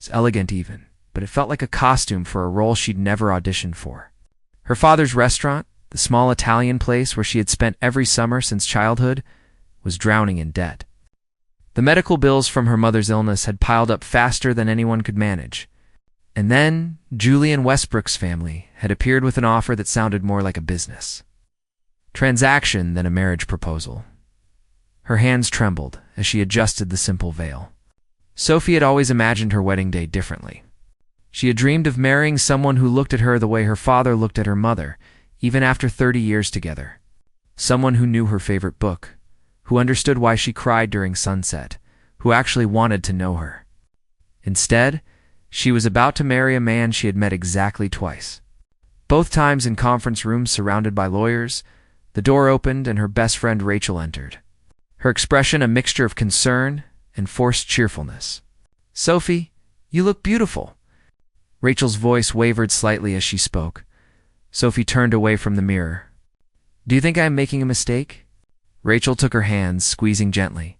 was elegant even, but it felt like a costume for a role she'd never auditioned for. Her father's restaurant, the small Italian place where she had spent every summer since childhood, was drowning in debt. The medical bills from her mother's illness had piled up faster than anyone could manage. And then Julian Westbrook's family had appeared with an offer that sounded more like a business transaction than a marriage proposal. Her hands trembled as she adjusted the simple veil. Sophie had always imagined her wedding day differently. She had dreamed of marrying someone who looked at her the way her father looked at her mother, even after 30 years together. Someone who knew her favorite book, who understood why she cried during sunset, who actually wanted to know her. Instead, she was about to marry a man she had met exactly twice. Both times in conference rooms surrounded by lawyers, the door opened and her best friend Rachel entered. Her expression a mixture of concern and forced cheerfulness. "Sophie, you look beautiful." Rachel's voice wavered slightly as she spoke. Sophie turned away from the mirror. "Do you think I am making a mistake?" Rachel took her hands, squeezing gently.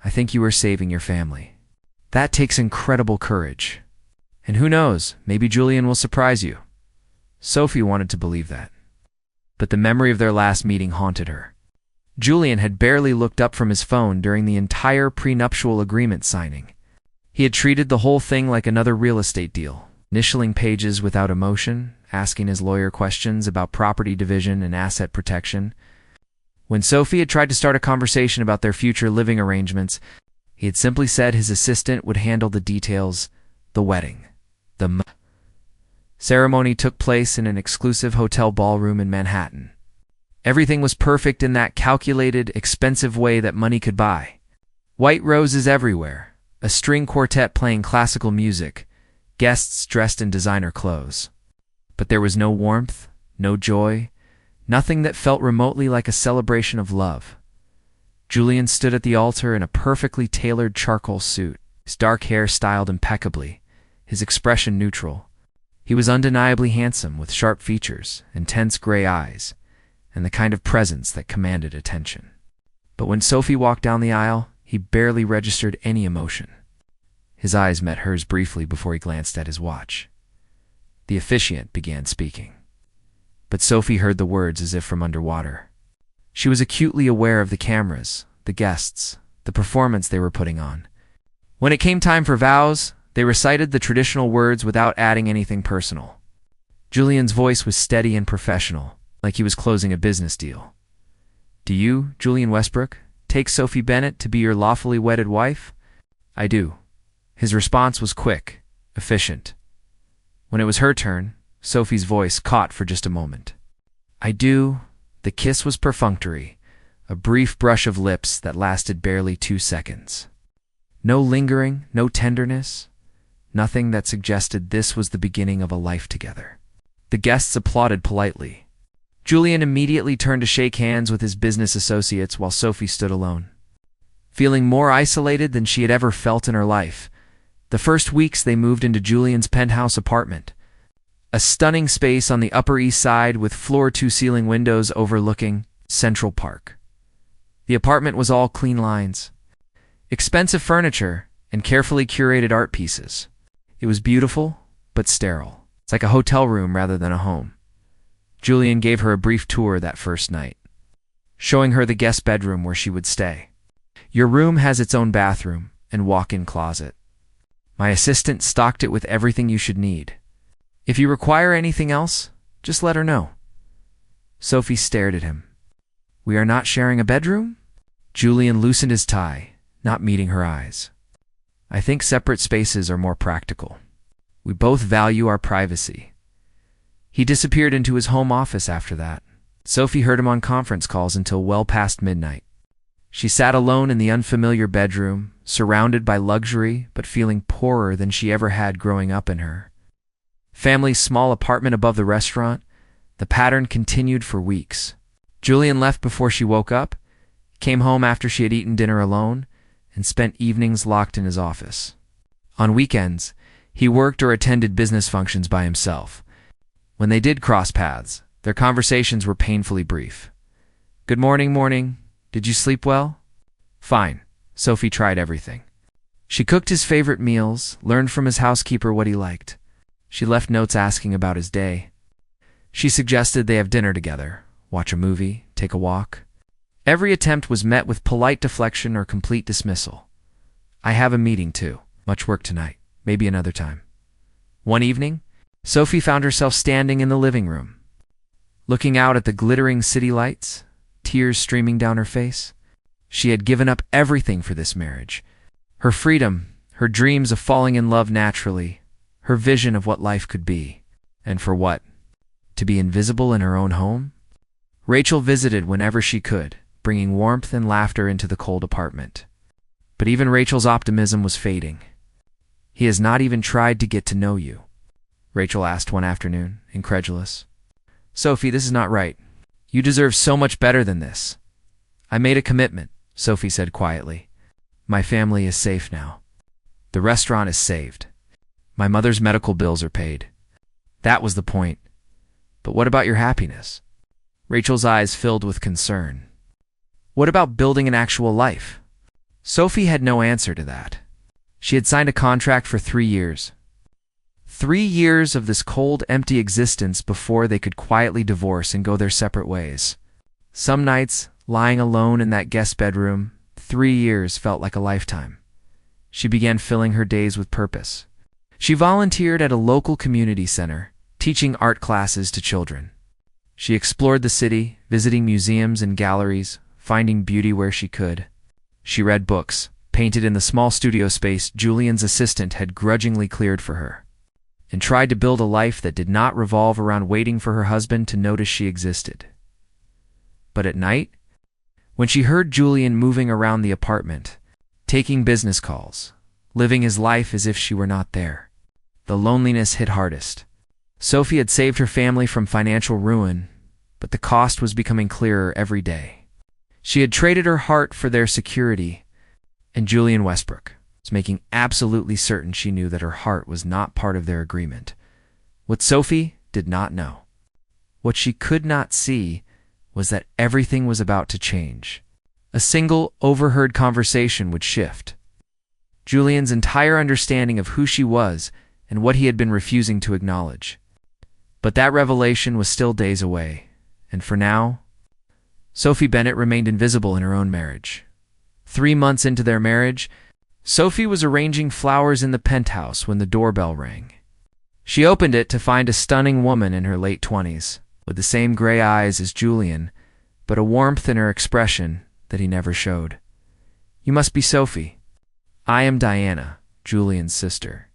"I think you are saving your family. That takes incredible courage. And who knows, maybe Julian will surprise you." Sophie wanted to believe that. But the memory of their last meeting haunted her. Julian had barely looked up from his phone during the entire prenuptial agreement signing. He had treated the whole thing like another real estate deal, initialing pages without emotion, asking his lawyer questions about property division and asset protection. When Sophie had tried to start a conversation about their future living arrangements, he had simply said his assistant would handle the details. The wedding. The ceremony took place in an exclusive hotel ballroom in Manhattan. Everything was perfect in that calculated, expensive way that money could buy. White roses everywhere, a string quartet playing classical music, guests dressed in designer clothes. But there was no warmth, no joy, nothing that felt remotely like a celebration of love. Julian stood at the altar in a perfectly tailored charcoal suit, his dark hair styled impeccably, his expression neutral. He was undeniably handsome, with sharp features, intense gray eyes, and the kind of presence that commanded attention. But when Sophie walked down the aisle, he barely registered any emotion. His eyes met hers briefly before he glanced at his watch. The officiant began speaking. But Sophie heard the words as if from underwater. She was acutely aware of the cameras, the guests, the performance they were putting on. When it came time for vows, they recited the traditional words without adding anything personal. Julian's voice was steady and professional, like he was closing a business deal. "Do you, Julian Westbrook, take Sophie Bennett to be your lawfully wedded wife?" "I do." His response was quick, efficient. When it was her turn, Sophie's voice caught for just a moment. "I do." The kiss was perfunctory, a brief brush of lips that lasted barely 2 seconds. No lingering, no tenderness, nothing that suggested this was the beginning of a life together. The guests applauded politely. Julian immediately turned to shake hands with his business associates while Sophie stood alone. Feeling more isolated than she had ever felt in her life, the first weeks they moved into Julian's penthouse apartment, a stunning space on the Upper East Side with floor-to-ceiling windows overlooking Central Park. The apartment was all clean lines, expensive furniture, and carefully curated art pieces. It was beautiful, but sterile. It's like a hotel room rather than a home. Julian gave her a brief tour that first night, showing her the guest bedroom where she would stay. "Your room has its own bathroom and walk-in closet. My assistant stocked it with everything you should need. If you require anything else, just let her know." Sophie stared at him. "We are not sharing a bedroom?" Julian loosened his tie, not meeting her eyes. "I think separate spaces are more practical. We both value our privacy." He disappeared into his home office after that. Sophie heard him on conference calls until well past midnight. She sat alone in the unfamiliar bedroom, surrounded by luxury but feeling poorer than she ever had growing up in her family's small apartment above the restaurant. The pattern continued for weeks. Julian left before she woke up, came home after she had eaten dinner alone, and spent evenings locked in his office. On weekends, he worked or attended business functions by himself. When they did cross paths, their conversations were painfully brief. "Good morning, morning. Did you sleep well?" "Fine." Sophie tried everything. She cooked his favorite meals, learned from his housekeeper what he liked. She left notes asking about his day. She suggested they have dinner together, watch a movie, take a walk. Every attempt was met with polite deflection or complete dismissal. I have a meeting too. Much work tonight. Maybe another time. One evening, Sophie found herself standing in the living room, looking out at the glittering city lights, tears streaming down her face. She had given up everything for this marriage. Her freedom, her dreams of falling in love naturally, her vision of what life could be. And for what? To be invisible in her own home? Rachel visited whenever she could, bringing warmth and laughter into the cold apartment. But even Rachel's optimism was fading. He has not even tried to get to know you, Rachel asked one afternoon, incredulous. Sophie, this is not right. You deserve so much better than this. I made a commitment, Sophie said quietly. My family is safe now. The restaurant is saved. My mother's medical bills are paid. That was the point. But what about your happiness? Rachel's eyes filled with concern. What about building an actual life? Sophie had no answer to that. She had signed a contract for 3 years. 3 years of this cold, empty existence before they could quietly divorce and go their separate ways. Some nights, lying alone in that guest bedroom, 3 years felt like a lifetime. She began filling her days with purpose. She volunteered at a local community center, teaching art classes to children. She explored the city, visiting museums and galleries, finding beauty where she could. She read books, painted in the small studio space Julian's assistant had grudgingly cleared for her, and tried to build a life that did not revolve around waiting for her husband to notice she existed. But at night, when she heard Julian moving around the apartment, taking business calls, living his life as if she were not there, the loneliness hit hardest. Sophie had saved her family from financial ruin, but the cost was becoming clearer every day. She had traded her heart for their security, and Julian Westbrook was making absolutely certain she knew that her heart was not part of their agreement. What Sophie did not know, what she could not see, was that everything was about to change. A single, overheard conversation would shift Julian's entire understanding of who she was and what he had been refusing to acknowledge. But that revelation was still days away, and for now, Sophie Bennett remained invisible in her own marriage. 3 months into their marriage, Sophie was arranging flowers in the penthouse when the doorbell rang. She opened it to find a stunning woman in her late 20s, with the same gray eyes as Julian, but a warmth in her expression that he never showed. You must be Sophie. I am Diana, Julian's sister.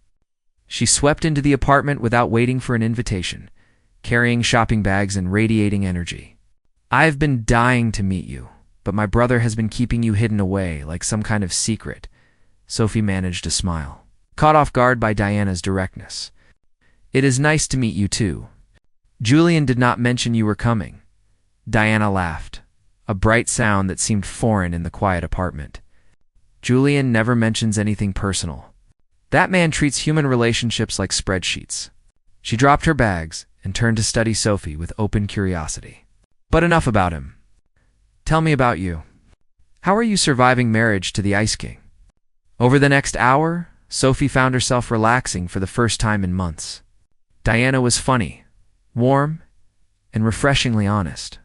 She swept into the apartment without waiting for an invitation, carrying shopping bags and radiating energy. I've been dying to meet you, but my brother has been keeping you hidden away like some kind of secret. Sophie managed a smile, caught off guard by Diana's directness. It is nice to meet you too. Julian did not mention you were coming. Diana laughed, a bright sound that seemed foreign in the quiet apartment. Julian never mentions anything personal. That man treats human relationships like spreadsheets. She dropped her bags and turned to study Sophie with open curiosity. But enough about him. Tell me about you. How are you surviving marriage to the Ice King? Over the next hour, Sophie found herself relaxing for the first time in months. Diana was funny, warm, and refreshingly honest.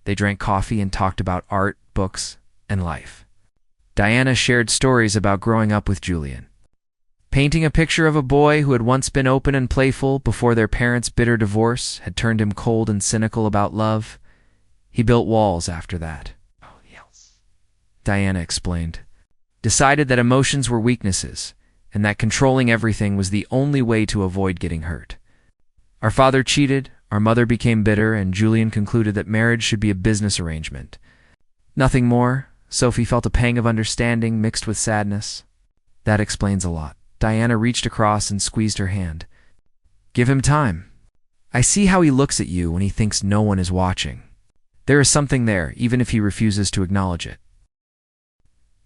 They drank coffee and talked about art, books, and life. Diana shared stories about growing up with Julian, painting a picture of a boy who had once been open and playful before their parents' bitter divorce had turned him cold and cynical about love. He built walls after that. Oh, yes. Diana explained. Decided that emotions were weaknesses, and that controlling everything was the only way to avoid getting hurt. Our father cheated, our mother became bitter, and Julian concluded that marriage should be a business arrangement. Nothing more. Sophie felt a pang of understanding mixed with sadness. That explains a lot. Diana reached across and squeezed her hand. Give him time. I see how he looks at you when he thinks no one is watching. There is something there, even if he refuses to acknowledge it.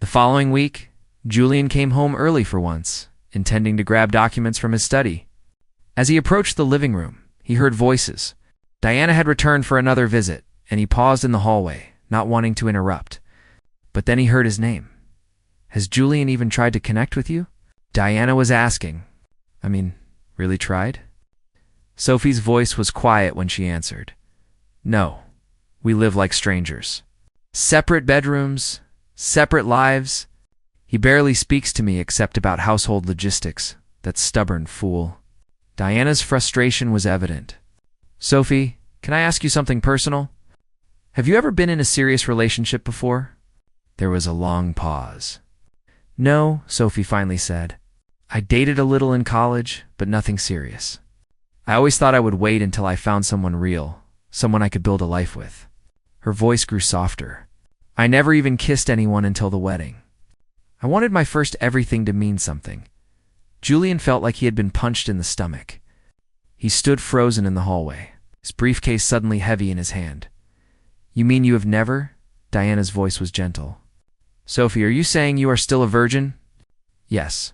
The following week, Julian came home early for once, intending to grab documents from his study. As he approached the living room, he heard voices. Diana had returned for another visit, and he paused in the hallway, not wanting to interrupt. But then he heard his name. Has Julian even tried to connect with you? Diana was asking. I mean, really tried? Sophie's voice was quiet when she answered. No, we live like strangers. Separate bedrooms, separate lives. He barely speaks to me except about household logistics, that stubborn fool. Diana's frustration was evident. Sophie, can I ask you something personal? Have you ever been in a serious relationship before? There was a long pause. No, Sophie finally said. I dated a little in college, but nothing serious. I always thought I would wait until I found someone real, someone I could build a life with. Her voice grew softer. I never even kissed anyone until the wedding. I wanted my first everything to mean something. Julian felt like he had been punched in the stomach. He stood frozen in the hallway, his briefcase suddenly heavy in his hand. You mean you have never? Diana's voice was gentle. Sophie, are you saying you are still a virgin? Yes.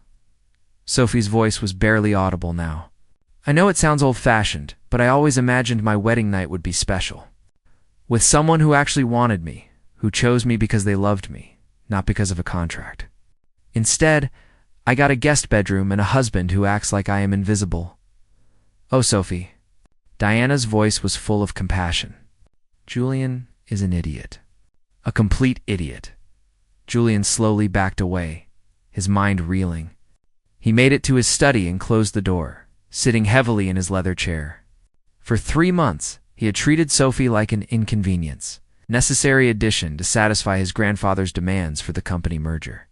Sophie's voice was barely audible now. I know it sounds old-fashioned, but I always imagined my wedding night would be special. With someone who actually wanted me, who chose me because they loved me, not because of a contract. Instead, I got a guest bedroom and a husband who acts like I am invisible. Oh, Sophie. Diana's voice was full of compassion. Julian is an idiot. A complete idiot. Julian slowly backed away, his mind reeling. He made it to his study and closed the door, sitting heavily in his leather chair. For 3 months, he had treated Sophie like an inconvenience, necessary addition to satisfy his grandfather's demands for the company merger.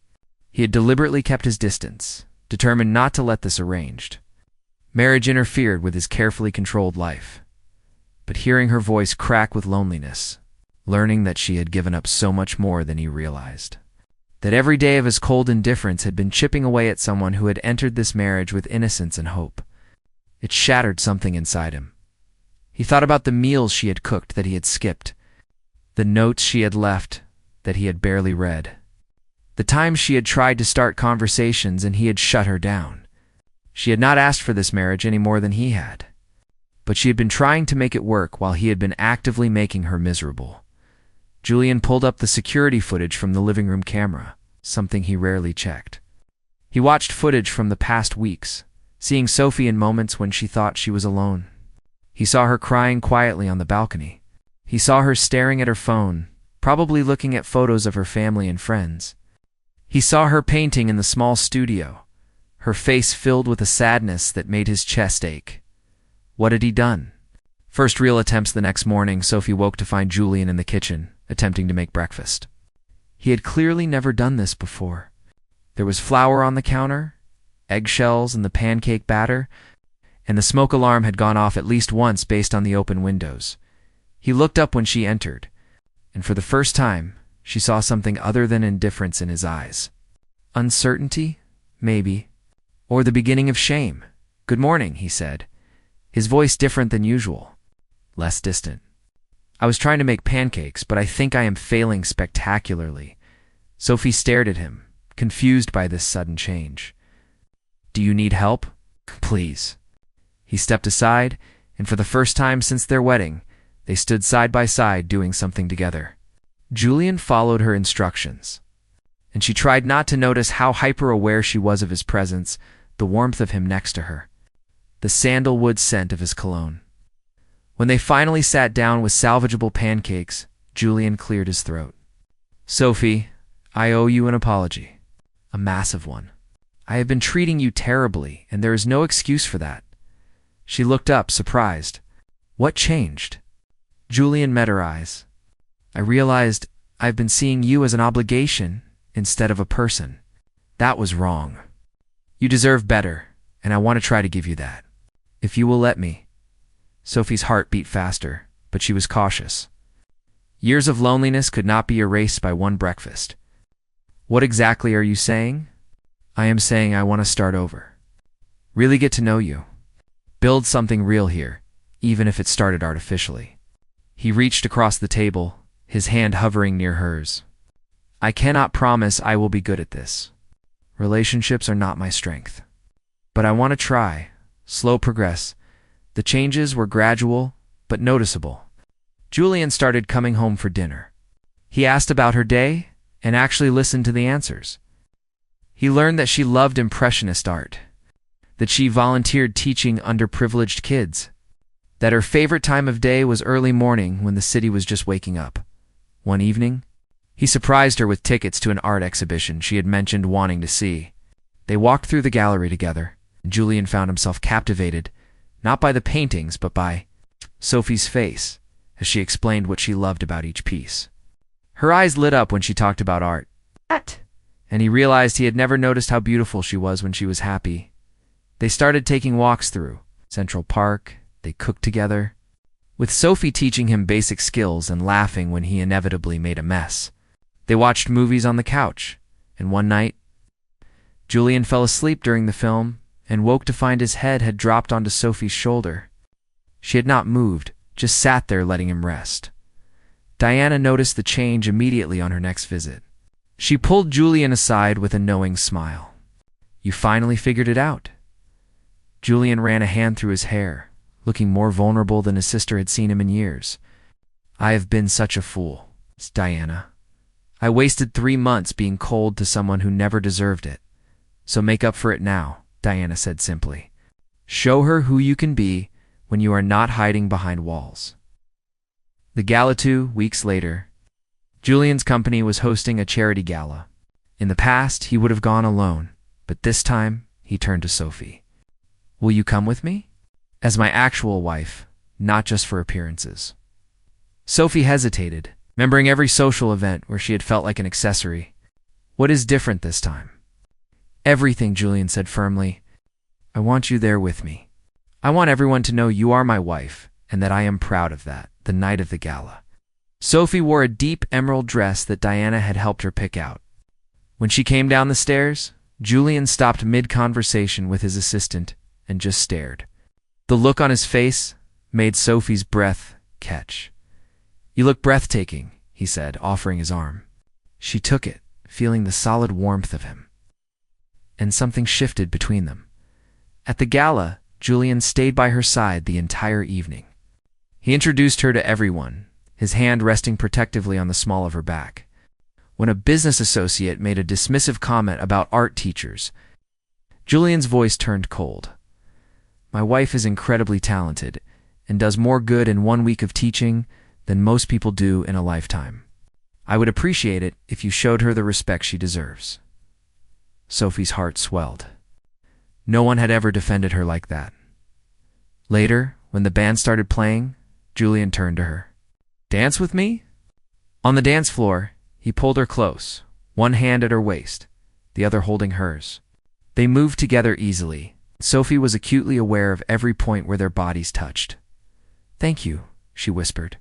He had deliberately kept his distance, determined not to let this arranged. Marriage interfered with his carefully controlled life. But hearing her voice crack with loneliness, learning that she had given up so much more than he realized, that every day of his cold indifference had been chipping away at someone who had entered this marriage with innocence and hope, it shattered something inside him. He thought about the meals she had cooked that he had skipped, the notes she had left that he had barely read, the times she had tried to start conversations and he had shut her down. She had not asked for this marriage any more than he had, but she had been trying to make it work while he had been actively making her miserable. Julian pulled up the security footage from the living room camera, something he rarely checked. He watched footage from the past weeks, seeing Sophie in moments when she thought she was alone. He saw her crying quietly on the balcony. He saw her staring at her phone, probably looking at photos of her family and friends. He saw her painting in the small studio, her face filled with a sadness that made his chest ache. What had he done? First real attempts the next morning, Sophie woke to find Julian in the kitchen, attempting to make breakfast. He had clearly never done this before. There was flour on the counter, eggshells in the pancake batter, and the smoke alarm had gone off at least once based on the open windows. He looked up when she entered, and for the first time, she saw something other than indifference in his eyes. Uncertainty? Maybe. Or the beginning of shame. Good morning, he said, his voice different than usual, less distant. I was trying to make pancakes, but I think I am failing spectacularly. Sophie stared at him, confused by this sudden change. Do you need help? Please. He stepped aside, and for the first time since their wedding, they stood side by side doing something together. Julian followed her instructions, and she tried not to notice how hyper-aware she was of his presence, the warmth of him next to her, the sandalwood scent of his cologne. When they finally sat down with salvageable pancakes, Julian cleared his throat. Sophie, I owe you an apology. A massive one. I have been treating you terribly, and there is no excuse for that. She looked up, surprised. What changed? Julian met her eyes. I realized I've been seeing you as an obligation instead of a person. That was wrong. You deserve better, and I want to try to give you that. If you will let me. Sophie's heart beat faster, but she was cautious. Years of loneliness could not be erased by one breakfast. What exactly are you saying? I am saying I want to start over. Really get to know you. Build something real here, even if it started artificially. He reached across the table, his hand hovering near hers. I cannot promise I will be good at this. Relationships are not my strength. But I want to try. Slow progress. The changes were gradual, but noticeable. Julian started coming home for dinner. He asked about her day and actually listened to the answers. He learned that she loved impressionist art, that she volunteered teaching underprivileged kids, that her favorite time of day was early morning when the city was just waking up. One evening, he surprised her with tickets to an art exhibition she had mentioned wanting to see. They walked through the gallery together, and Julian found himself captivated, not by the paintings but by Sophie's face, as she explained what she loved about each piece. Her eyes lit up when she talked about art, and he realized he had never noticed how beautiful she was when she was happy. They started taking walks through Central Park. They cooked together, with Sophie teaching him basic skills and laughing when he inevitably made a mess. They watched movies on the couch, and one night, Julian fell asleep during the film and woke to find his head had dropped onto Sophie's shoulder. She had not moved, just sat there letting him rest. Diana noticed the change immediately on her next visit. She pulled Julian aside with a knowing smile. "You finally figured it out." Julian ran a hand through his hair, looking more vulnerable than his sister had seen him in years. "I have been such a fool, Diana. I wasted 3 months being cold to someone who never deserved it. So make up for it now," Diana said simply. "Show her who you can be when you are not hiding behind walls." The gala 2 weeks later. Julian's company was hosting a charity gala. In the past, he would have gone alone, but this time, he turned to Sophie. "Will you come with me? As my actual wife, not just for appearances." Sophie hesitated, remembering every social event where she had felt like an accessory. "What is different this time?" "Everything," Julian said firmly. "I want you there with me. I want everyone to know you are my wife, and that I am proud of that, the night of the gala." Sophie wore a deep emerald dress that Diana had helped her pick out. When she came down the stairs, Julian stopped mid-conversation with his assistant and just stared. The look on his face made Sophie's breath catch. "You look breathtaking," he said, offering his arm. She took it, feeling the solid warmth of him. And something shifted between them. At the gala, Julian stayed by her side the entire evening. He introduced her to everyone, his hand resting protectively on the small of her back. When a business associate made a dismissive comment about art teachers, Julian's voice turned cold. "My wife is incredibly talented and does more good in 1 week of teaching than most people do in a lifetime. I would appreciate it if you showed her the respect she deserves." Sophie's heart swelled. No one had ever defended her like that. Later, when the band started playing, Julian turned to her. "Dance with me?" On the dance floor, he pulled her close, one hand at her waist, the other holding hers. They moved together easily. Sophie was acutely aware of every point where their bodies touched. "Thank you," she whispered.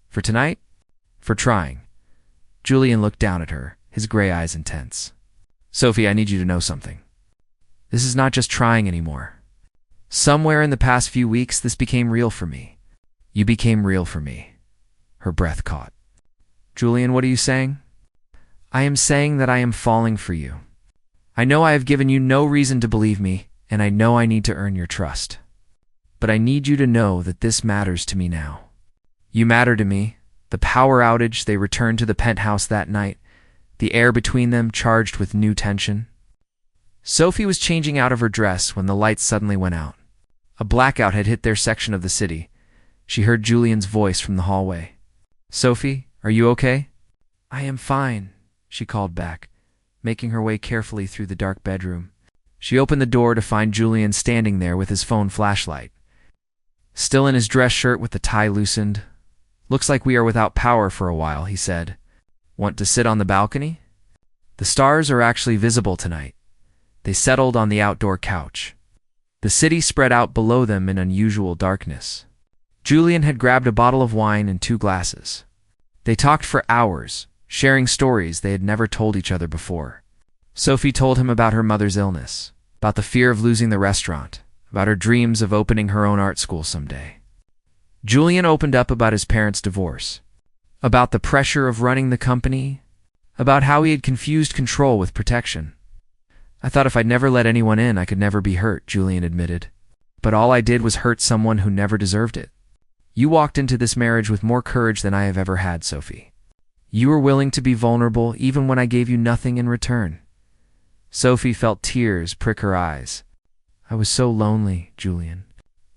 "For tonight? For trying." Julian looked down at her, his gray eyes intense. "Sophie, I need you to know something. This is not just trying anymore. Somewhere in the past few weeks, this became real for me. You became real for me." Her breath caught. "Julian, what are you saying?" "I am saying that I am falling for you. I know I have given you no reason to believe me, and I know I need to earn your trust. But I need you to know that this matters to me now. You matter to me." The power outage, they returned to the penthouse that night, the air between them charged with new tension. Sophie was changing out of her dress when the lights suddenly went out. A blackout had hit their section of the city. She heard Julian's voice from the hallway. "Sophie, are you okay?" "I am fine," she called back, making her way carefully through the dark bedroom. She opened the door to find Julian standing there with his phone flashlight. Still in his dress shirt with the tie loosened. "Looks like we are without power for a while," he said. "Want to sit on the balcony? The stars are actually visible tonight." They settled on the outdoor couch. The city spread out below them in unusual darkness. Julian had grabbed a bottle of wine and 2 glasses. They talked for hours, sharing stories they had never told each other before. Sophie told him about her mother's illness, about the fear of losing the restaurant, about her dreams of opening her own art school someday. Julian opened up about his parents' divorce, about the pressure of running the company, about how he had confused control with protection. "I thought if I'd never let anyone in, I could never be hurt," Julian admitted. "But all I did was hurt someone who never deserved it. You walked into this marriage with more courage than I have ever had, Sophie. You were willing to be vulnerable even when I gave you nothing in return. Sophie felt tears prick her eyes. I was so lonely, Julian.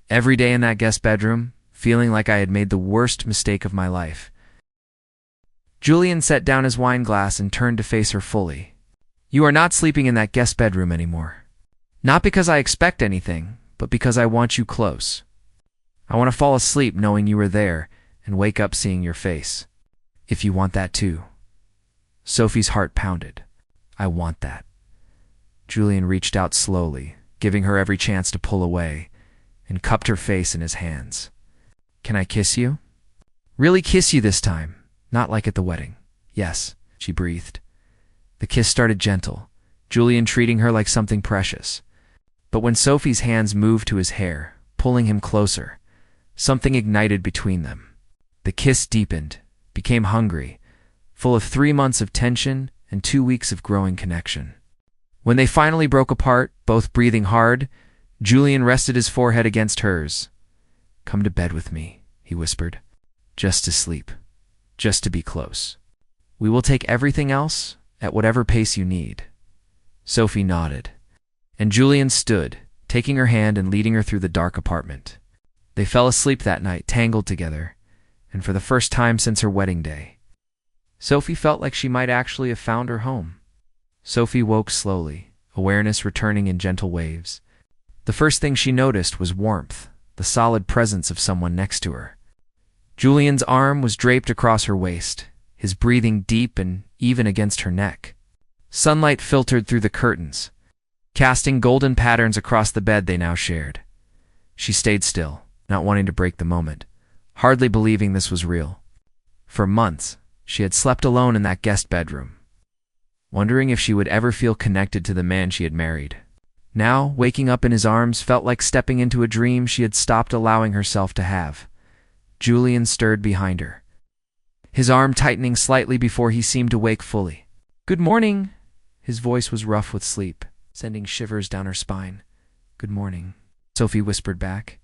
Every day in that guest bedroom, feeling like I had made the worst mistake of my life. Julian set down his wine glass and turned to face her fully. You are not sleeping in that guest bedroom anymore. Not because I expect anything, but because I want you close. I want to fall asleep knowing you were there and wake up seeing your face. If you want that too. Sophie's heart pounded. I want that. Julian reached out slowly, giving her every chance to pull away, and cupped her face in his hands. Can I kiss you? Really kiss you this time, not like at the wedding. Yes, she breathed. The kiss started gentle, Julian treating her like something precious. But when Sophie's hands moved to his hair, pulling him closer, something ignited between them. The kiss deepened, became hungry, full of 3 months of tension and 2 weeks of growing connection. When they finally broke apart, both breathing hard, Julian rested his forehead against hers. Come to bed with me, he whispered. Just to sleep. Just to be close. We will take everything else at whatever pace you need. Sophie nodded, and Julian stood, taking her hand and leading her through the dark apartment. They fell asleep that night, tangled together, and for the first time since her wedding day. Sophie felt like she might actually have found her home. Sophie woke slowly, awareness returning in gentle waves. The first thing she noticed was warmth, the solid presence of someone next to her. Julian's arm was draped across her waist, his breathing deep and even against her neck. Sunlight filtered through the curtains, casting golden patterns across the bed they now shared. She stayed still, not wanting to break the moment, hardly believing this was real. For months, she had slept alone in that guest bedroom, wondering if she would ever feel connected to the man she had married. Now, waking up in his arms felt like stepping into a dream she had stopped allowing herself to have. Julian stirred behind her, his arm tightening slightly before he seemed to wake fully. Good morning. His voice was rough with sleep, sending shivers down her spine. Good morning, Sophie whispered back.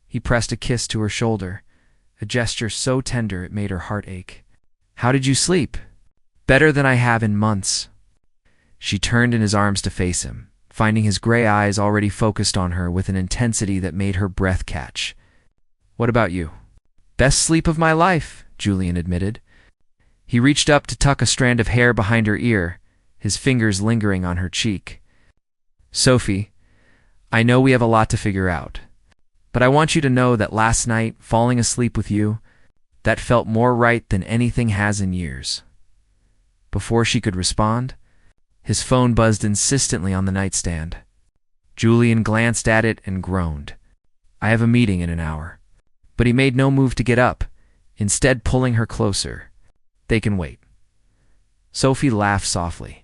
He pressed a kiss to her shoulder, a gesture so tender it made her heart ache. How did you sleep? Better than I have in months. She turned in his arms to face him, finding his gray eyes already focused on her with an intensity that made her breath catch. What about you? Best sleep of my life, Julian admitted. He reached up to tuck a strand of hair behind her ear, his fingers lingering on her cheek. Sophie, I know we have a lot to figure out, but I want you to know that last night, falling asleep with you, that felt more right than anything has in years. Before she could respond, his phone buzzed insistently on the nightstand. Julian glanced at it and groaned. I have a meeting in an hour. But he made no move to get up, instead pulling her closer. They can wait. Sophie laughed softly.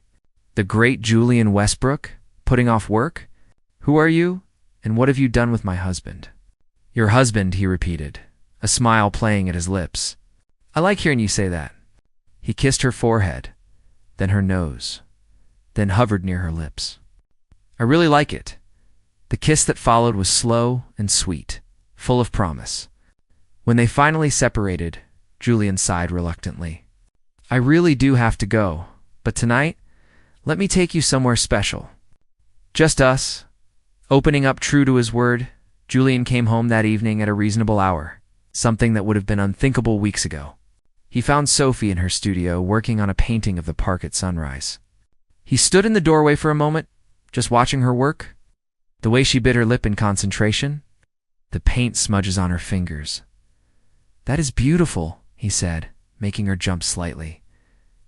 The great Julian Westbrook? Putting off work? Who are you, and what have you done with my husband? Your husband, he repeated, a smile playing at his lips. I like hearing you say that. He kissed her forehead, then her nose, then hovered near her lips. I really like it. The kiss that followed was slow and sweet, full of promise. When they finally separated, Julian sighed reluctantly. I really do have to go, but tonight, let me take you somewhere special. Just us. Opening up true to his word, Julian came home that evening at a reasonable hour, something that would have been unthinkable weeks ago. He found Sophie in her studio working on a painting of the park at sunrise. He stood in the doorway for a moment, just watching her work. The way she bit her lip in concentration, the paint smudges on her fingers. That is beautiful, he said, making her jump slightly.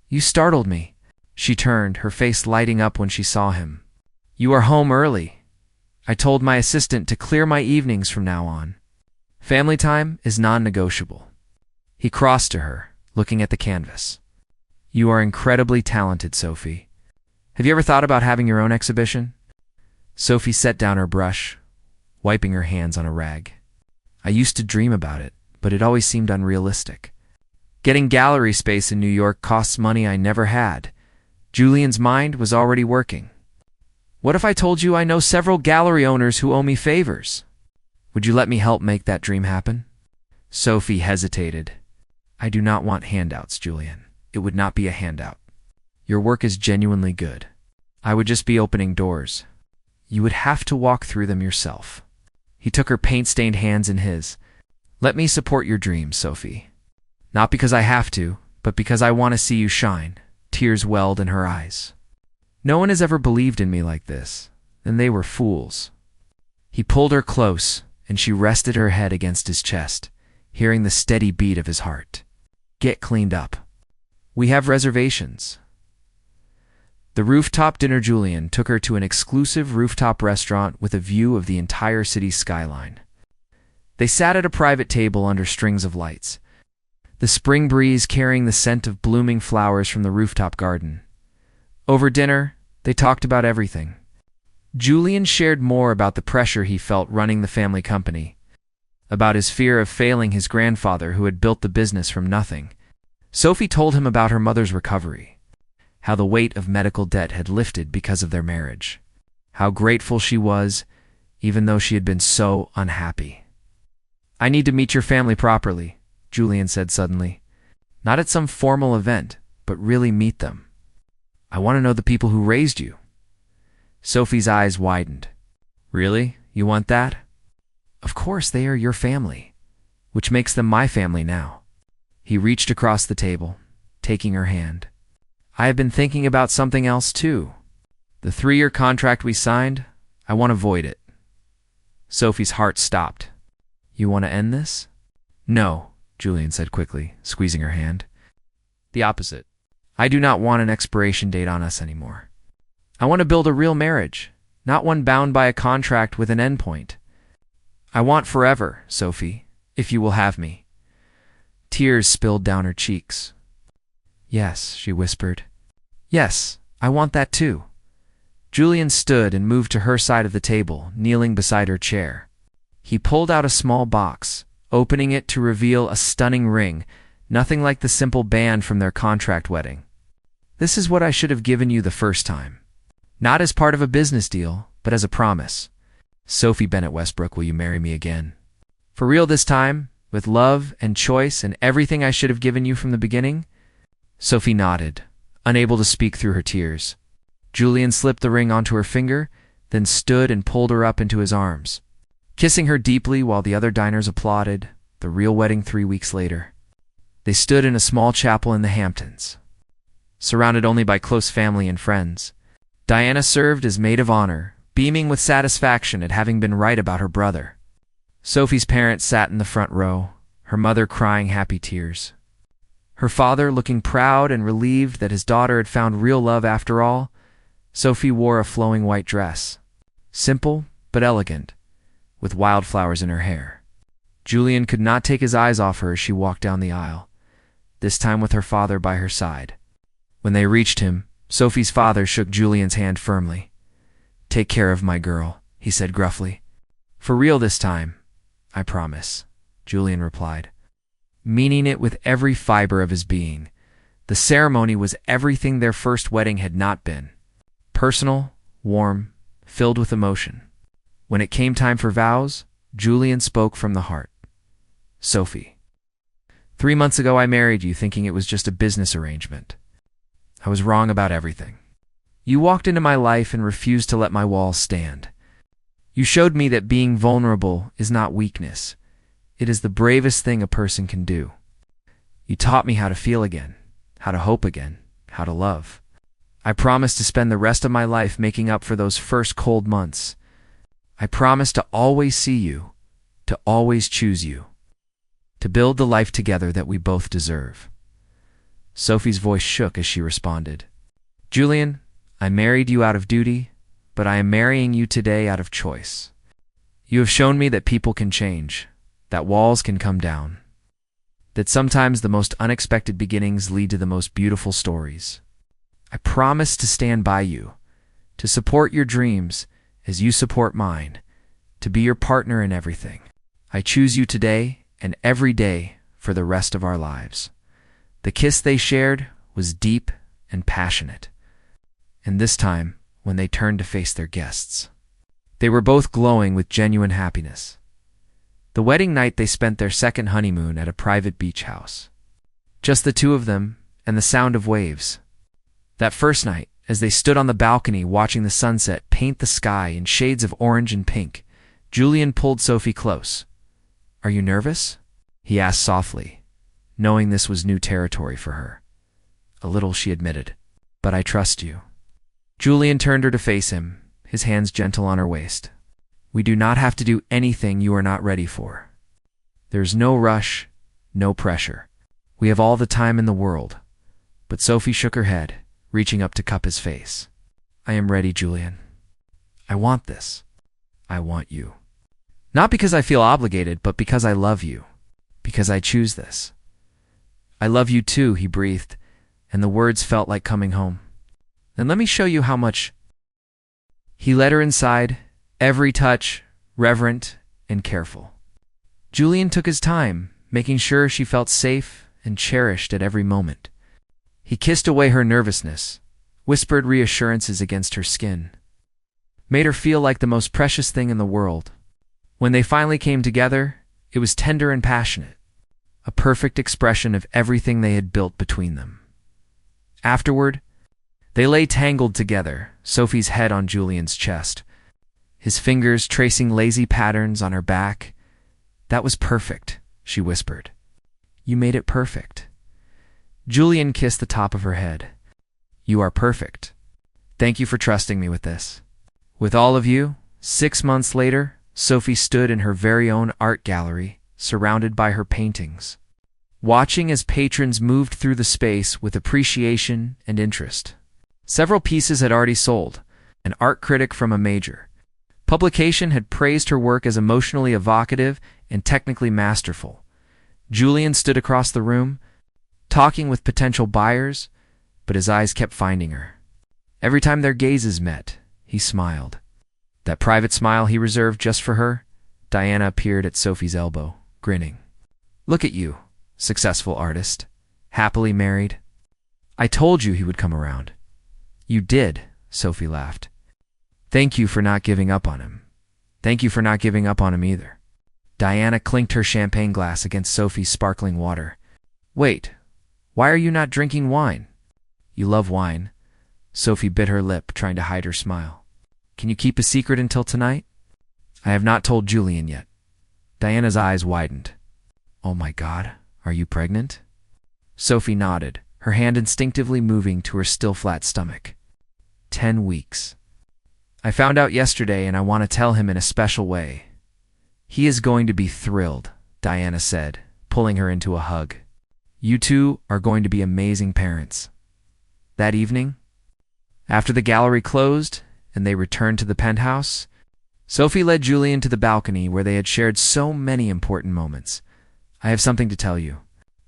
You startled me. She turned, her face lighting up when she saw him. You are home early. I told my assistant to clear my evenings from now on. Family time is non-negotiable. He crossed to her, looking at the canvas. You are incredibly talented, Sophie. Have you ever thought about having your own exhibition? Sophie set down her brush, wiping her hands on a rag. I used to dream about it, but it always seemed unrealistic. Getting gallery space in New York costs money I never had. Julian's mind was already working. What if I told you I know several gallery owners who owe me favors? Would you let me help make that dream happen? Sophie hesitated. I do not want handouts, Julian. It would not be a handout. Your work is genuinely good. I would just be opening doors. You would have to walk through them yourself. He took her paint-stained hands in his. Let me support your dreams, Sophie. Not because I have to, but because I want to see you shine. Tears welled in her eyes. No one has ever believed in me like this, and they were fools. He pulled her close, and she rested her head against his chest, hearing the steady beat of his heart. Get cleaned up. We have reservations. The rooftop dinner. Julian took her to an exclusive rooftop restaurant with a view of the entire city's skyline. They sat at a private table under strings of lights, the spring breeze carrying the scent of blooming flowers from the rooftop garden. Over dinner, they talked about everything. Julian shared more about the pressure he felt running the family company, about his fear of failing his grandfather who had built the business from nothing. Sophie told him about her mother's recovery, how the weight of medical debt had lifted because of their marriage, how grateful she was, even though she had been so unhappy. I need to meet your family properly, Julian said suddenly. Not at some formal event, but really meet them. I want to know the people who raised you. Sophie's eyes widened. Really? You want that? Of course, they are your family, which makes them my family now. He reached across the table, taking her hand. I have been thinking about something else too. The 3-year contract we signed, I want to void it. Sophie's heart stopped. You want to end this? No, Julian said quickly, squeezing her hand. The opposite. I do not want an expiration date on us anymore. I want to build a real marriage, not one bound by a contract with an endpoint. I want forever, Sophie, if you will have me. Tears spilled down her cheeks. Yes, she whispered. Yes, I want that too. Julian stood and moved to her side of the table, kneeling beside her chair. He pulled out a small box, opening it to reveal a stunning ring, nothing like the simple band from their contract wedding. This is what I should have given you the first time. Not as part of a business deal, but as a promise. Sophie Bennett Westbrook, will you marry me again? For real this time, with love and choice and everything I should have given you from the beginning? Sophie nodded, unable to speak through her tears. Julian slipped the ring onto her finger, then stood and pulled her up into his arms, kissing her deeply while the other diners applauded. The real wedding 3 weeks later. They stood in a small chapel in the Hamptons, surrounded only by close family and friends. Diana served as maid of honor, beaming with satisfaction at having been right about her brother. Sophie's parents sat in the front row, her mother crying happy tears. Her father looking proud and relieved that his daughter had found real love after all. Sophie wore a flowing white dress, simple but elegant, with wildflowers in her hair. Julian could not take his eyes off her as she walked down the aisle, this time with her father by her side. When they reached him, Sophie's father shook Julian's hand firmly. Take care of my girl, he said gruffly. For real this time, I promise, Julian replied, meaning it with every fiber of his being. The ceremony was everything their first wedding had not been. Personal, warm, filled with emotion. When it came time for vows, Julian spoke from the heart. Sophie, 3 months ago I married you thinking it was just a business arrangement. I was wrong about everything. You walked into my life and refused to let my walls stand. You showed me that being vulnerable is not weakness. It is the bravest thing a person can do. You taught me how to feel again, how to hope again, how to love. I promise to spend the rest of my life making up for those first cold months. I promise to always see you, to always choose you, to build the life together that we both deserve. Sophie's voice shook as she responded. Julian, I married you out of duty, but I am marrying you today out of choice. You have shown me that people can change, that walls can come down, that sometimes the most unexpected beginnings lead to the most beautiful stories. I promise to stand by you, to support your dreams as you support mine, to be your partner in everything. I choose you today and every day for the rest of our lives. The kiss they shared was deep and passionate, and this time, when they turned to face their guests, they were both glowing with genuine happiness. The wedding night they spent their second honeymoon at a private beach house. Just the two of them and the sound of waves. That first night, As they stood on the balcony watching the sunset paint the sky in shades of orange and pink, Julian pulled Sophie close. "Are you nervous?" he asked softly, knowing this was new territory for her. "A little," she admitted, "but I trust you." Julian turned her to face him, his hands gentle on her waist. "We do not have to do anything you are not ready for. There's no rush, no pressure. We have all the time in the world." But Sophie shook her head, reaching up to cup his face. "I am ready, Julian. I want this. I want you. Not because I feel obligated, but because I love you. Because I choose this." "I love you too," he breathed, and the words felt like coming home. "Then let me show you how much." He led her inside, every touch reverent and careful. Julian took his time, making sure she felt safe and cherished at every moment. He kissed away her nervousness, whispered reassurances against her skin, made her feel like the most precious thing in the world. When they finally came together, it was tender and passionate, a perfect expression of everything they had built between them. Afterward, they lay tangled together, Sophie's head on Julian's chest, his fingers tracing lazy patterns on her back. "That was perfect," she whispered. "You made it perfect." Julian kissed the top of her head. "You are perfect. Thank you for trusting me with this." With all of you, 6 months later, Sophie stood in her very own art gallery, surrounded by her paintings, watching as patrons moved through the space with appreciation and interest. Several pieces had already sold. An art critic from a major publication had praised her work as emotionally evocative and technically masterful. Julian stood across the room, talking with potential buyers, but his eyes kept finding her. Every time their gazes met, he smiled. That private smile he reserved just for her. Diana appeared at Sophie's elbow, grinning. "Look at you, successful artist, happily married. I told you he would come around." "You did," Sophie laughed. "Thank you for not giving up on him." "Thank you for not giving up on him either." Diana clinked her champagne glass against Sophie's sparkling water. "Wait, why are you not drinking wine?" "You love wine." Sophie bit her lip, trying to hide her smile. "Can you keep a secret until tonight?" "I have not told Julian yet." Diana's eyes widened. "Oh my God, are you pregnant?" Sophie nodded, her hand instinctively moving to her still flat stomach. 10 weeks. "I found out yesterday and I want to tell him in a special way." "He is going to be thrilled," Diana said, pulling her into a hug. "You two are going to be amazing parents." That evening, after the gallery closed and they returned to the penthouse, Sophie led Julian to the balcony where they had shared so many important moments. "I have something to tell you,"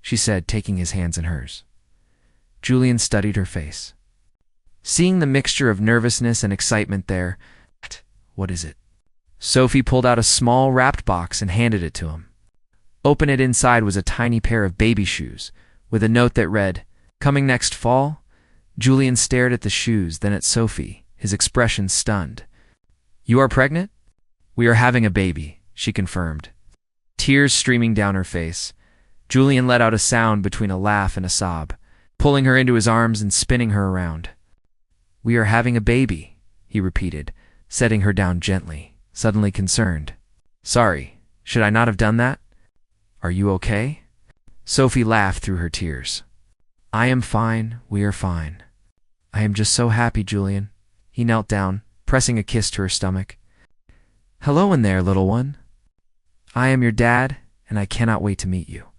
she said, taking his hands in hers. Julian studied her face, seeing the mixture of nervousness and excitement there. "What is it?" Sophie pulled out a small wrapped box and handed it to him. Open it. Inside was a tiny pair of baby shoes, with a note that read, "Coming next fall." Julian stared at the shoes, then at Sophie, his expression stunned. "You are pregnant?" "We are having a baby," she confirmed, tears streaming down her face. Julian let out a sound between a laugh and a sob, pulling her into his arms and spinning her around. "We are having a baby," he repeated, setting her down gently, suddenly concerned. "Sorry, should I not have done that? Are you okay?" Sophie laughed through her tears. "I am fine, we are fine." "I am just so happy, Julian." He knelt down, pressing a kiss to her stomach. "Hello in there, little one. I am your dad, and I cannot wait to meet you."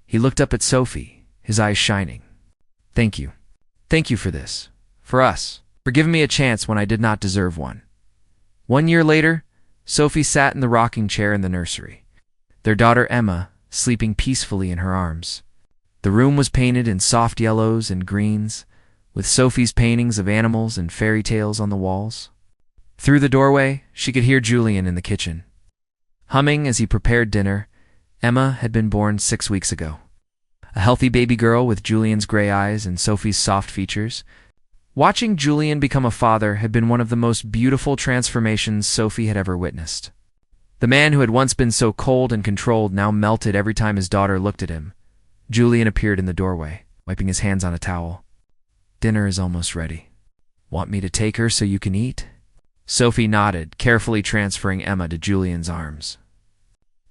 He looked up at Sophie, his eyes shining. "Thank you. Thank you for this. For us. For giving me a chance when I did not deserve one." 1 year later, Sophie sat in the rocking chair in the nursery, their daughter Emma sleeping peacefully in her arms. The room was painted in soft yellows and greens, with Sophie's paintings of animals and fairy tales on the walls. Through the doorway, she could hear Julian in the kitchen, humming as he prepared dinner. Emma had been born 6 weeks ago, a healthy baby girl with Julian's gray eyes and Sophie's soft features. Watching Julian become a father had been one of the most beautiful transformations Sophie had ever witnessed. The man who had once been so cold and controlled now melted every time his daughter looked at him. Julian appeared in the doorway, wiping his hands on a towel. "Dinner is almost ready." Want me to take her so you can eat? Sophie nodded, carefully transferring Emma to Julian's arms.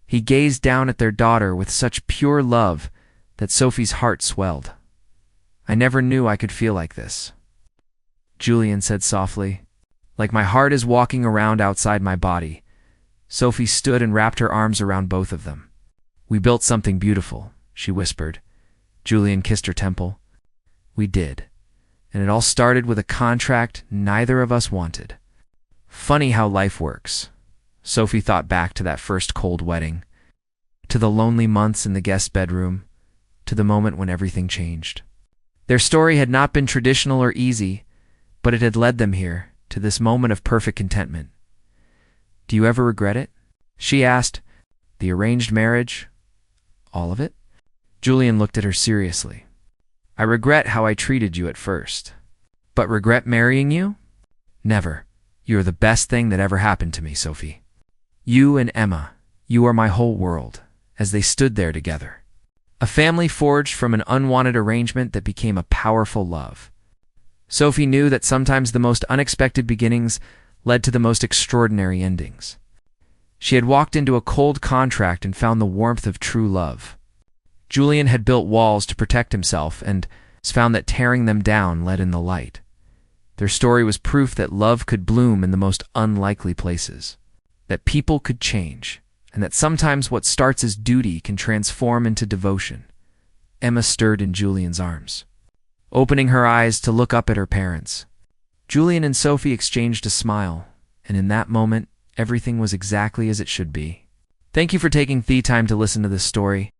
He gazed down at their daughter with such pure love that Sophie's heart swelled. I never knew I could feel like this, Julian said softly. Like my heart is walking around outside my body. Sophie stood and wrapped her arms around both of them. We built something beautiful, she whispered. Julian kissed her temple. We did. And it all started with a contract neither of us wanted. Funny how life works. Sophie thought back to that first cold wedding, to the lonely months in the guest bedroom, to the moment when everything changed. Their story had not been traditional or easy, but it had led them here, to this moment of perfect contentment. Do you ever regret it? She asked. The arranged marriage? All of it? Julian looked at her seriously. I regret how I treated you at first. But regret marrying you? Never. You are the best thing that ever happened to me, Sophie. You and Emma, you are my whole world, as they stood there together. A family forged from an unwanted arrangement that became a powerful love. Sophie knew that sometimes the most unexpected beginnings led to the most extraordinary endings. She had walked into a cold contract and found the warmth of true love. Julian had built walls to protect himself and found that tearing them down let in the light. Their story was proof that love could bloom in the most unlikely places, that people could change, and that sometimes what starts as duty can transform into devotion. Emma stirred in Julian's arms, opening her eyes to look up at her parents. Julian and Sophie exchanged a smile, and in that moment, everything was exactly as it should be. Thank you for taking the time to listen to this story.